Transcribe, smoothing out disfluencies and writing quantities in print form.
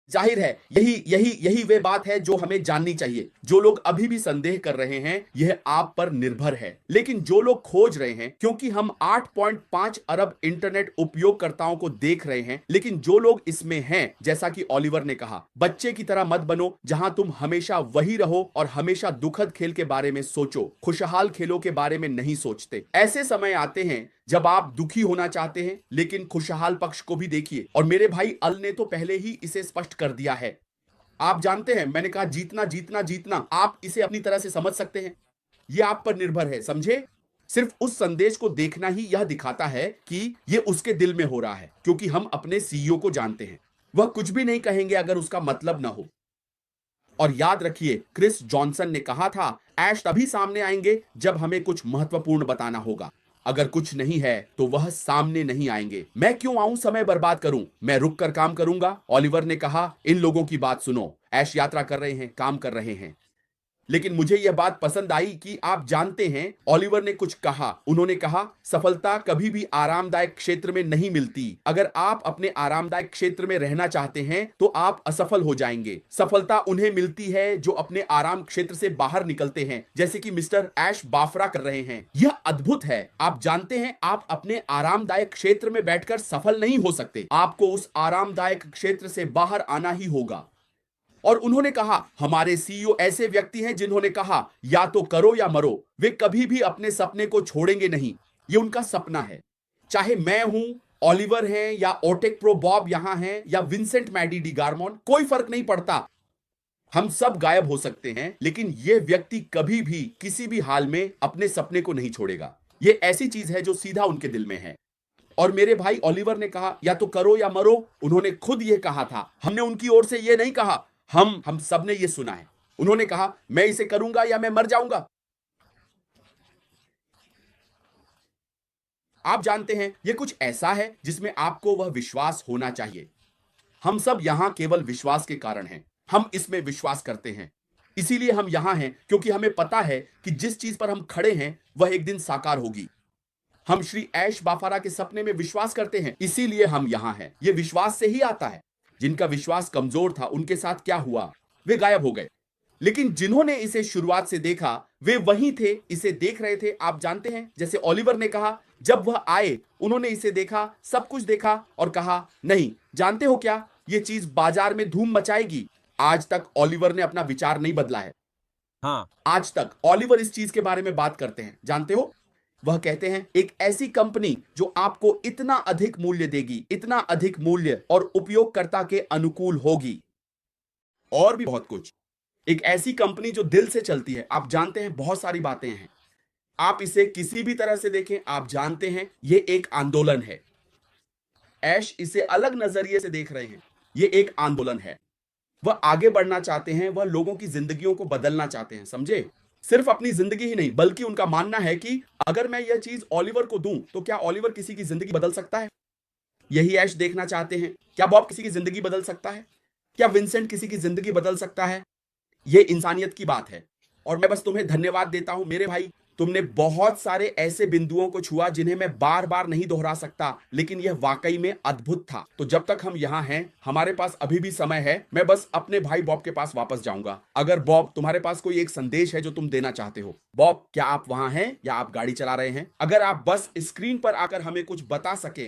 जाहिर है यही यही यही वे बात है जो हमें जाननी चाहिए। जो लोग अभी भी संदेह कर रहे हैं यह आप पर निर्भर है, लेकिन जो लोग खोज रहे हैं, क्योंकि हम 8.5 अरब इंटरनेट उपयोगकर्ताओं को देख रहे हैं, लेकिन जो लोग इसमें हैं, जैसा कि ओलिवर ने कहा, बच्चे की तरह मत बनो जहां तुम हमेशा वही रहो और हमेशा दुखद खेल के बारे में सोचो, खुशहाल खेलों के बारे में नहीं सोचते। ऐसे समय आते हैं जब आप दुखी होना चाहते हैं, लेकिन खुशहाल पक्ष को भी देखिए। और मेरे भाई अल ने तो पहले ही इसे स्पष्ट कर दिया है। आप जानते हैं, मैंने कहा जीतना जीतना जीतना, आप इसे अपनी तरह से समझ सकते हैं। यह आप पर निर्भर है, समझे? सिर्फ उस संदेश को देखना ही यह दिखाता है कि यह उसके दिल में हो रहा है, क्योंकि हम अपने सीईओ को जानते हैं। वह कुछ भी नहीं कहेंगे अगर उसका मतलब ना हो। और याद रखिए, क्रिस जॉनसन ने कहा था, ऐश तभी सामने आएंगे जब हमें कुछ महत्वपूर्ण बताना होगा। अगर कुछ नहीं है तो वह सामने नहीं आएंगे। मैं क्यों आऊं समय बर्बाद करूं, मैं रुक कर काम करूंगा। ओलिवर ने कहा, इन लोगों की बात सुनो। ऐश यात्रा कर रहे हैं, काम कर रहे हैं। लेकिन मुझे यह बात पसंद आई कि आप जानते हैं, ओलिवर ने कुछ कहा। उन्होंने कहा, सफलता कभी भी आरामदायक क्षेत्र में नहीं मिलती। अगर आप अपने आरामदायक क्षेत्र में रहना चाहते हैं तो आप असफल हो जाएंगे। सफलता उन्हें मिलती है जो अपने आराम क्षेत्र से बाहर निकलते हैं, जैसे कि मिस्टर ऐश बाफरा कर रहे हैं। यह अद्भुत है। आप जानते हैं, आप अपने आरामदायक क्षेत्र में बैठकर सफल नहीं हो सकते। आपको उस आरामदायक क्षेत्र से बाहर आना ही होगा। और उन्होंने कहा, हमारे सीईओ ऐसे व्यक्ति हैं जिन्होंने कहा, या तो करो या मरो। वे कभी भी अपने सपने को छोड़ेंगे नहीं। ये उनका सपना है। चाहे मैं हूं, ओलिवर हैं, या ओटेक प्रो बॉब यहां हैं, या विंसेंट मैडी डी गार्मोन, कोई फर्क नहीं पड़ता। हम सब गायब हो सकते हैं, लेकिन यह व्यक्ति कभी भी किसी भी हाल में अपने सपने को नहीं छोड़ेगा। यह ऐसी चीज है जो सीधा उनके दिल में है। और मेरे भाई ओलिवर ने कहा, या तो करो या मरो। उन्होंने खुद यह कहा था। हमने उनकी ओर से यह नहीं कहा, हम सब ने यह सुना है। उन्होंने कहा, मैं इसे करूंगा या मैं मर जाऊंगा। आप जानते हैं, यह कुछ ऐसा है जिसमें आपको वह विश्वास होना चाहिए। हम सब यहां केवल विश्वास के कारण हैं। हम इसमें विश्वास करते हैं। इसीलिए हम यहां हैं, क्योंकि हमें पता है कि जिस चीज पर हम खड़े हैं वह एक दिन साकार होगी। हम श्री ऐश बाफारा के सपने में विश्वास करते हैं, इसीलिए हम यहां हैं। यह विश्वास से ही आता है। जिनका विश्वास कमजोर था, उनके साथ क्या हुआ? वे गायब हो गए। लेकिन जिन्होंने इसे शुरुआत से देखा, वे वहीं थे, इसे देख रहे थे। आप जानते हैं, जैसे ओलिवर ने कहा, जब वह आए उन्होंने इसे देखा, सब कुछ देखा और कहा, नहीं जानते हो क्या, यह चीज बाजार में धूम मचाएगी। आज तक ओलिवर ने अपना विचार नहीं बदला है। हाँ। आज तक ओलिवर इस चीज के बारे में बात करते हैं, जानते हो? वह कहते हैं, एक ऐसी कंपनी जो आपको इतना अधिक मूल्य देगी, इतना अधिक मूल्य, और उपयोगकर्ता के अनुकूल होगी, और भी बहुत कुछ। एक ऐसी कंपनी जो दिल से चलती है। आप जानते हैं, बहुत सारी बातें हैं। आप इसे किसी भी तरह से देखें, आप जानते हैं, यह एक आंदोलन है। ऐश इसे अलग नजरिए से देख रहे हैं। यह एक आंदोलन है। वह आगे बढ़ना चाहते हैं, वह लोगों की जिंदगियों को बदलना चाहते हैं, समझे? सिर्फ अपनी जिंदगी ही नहीं, बल्कि उनका मानना है कि अगर मैं यह चीज ओलिवर को दूं तो क्या ओलिवर किसी की जिंदगी बदल सकता है? यही ऐश देखना चाहते हैं। क्या बॉब किसी की जिंदगी बदल सकता है? क्या विंसेंट किसी की जिंदगी बदल सकता है? यह इंसानियत की बात है। और मैं बस तुम्हें धन्यवाद देता हूं मेरे भाई। तुमने बहुत सारे ऐसे बिंदुओं को छुआ जिन्हें मैं बार बार नहीं दोहरा सकता, लेकिन यह वाकई में अद्भुत था। तो जब तक हम यहां हैं, हमारे पास अभी भी समय है। मैं बस अपने भाई बॉब के पास वापस जाऊंगा। अगर बॉब, तुम्हारे पास कोई एक संदेश है जो तुम देना चाहते हो। बॉब, क्या आप वहां हैं या आप गाड़ी चला रहे हैं? अगर आप बस स्क्रीन पर आकर हमें कुछ बता सके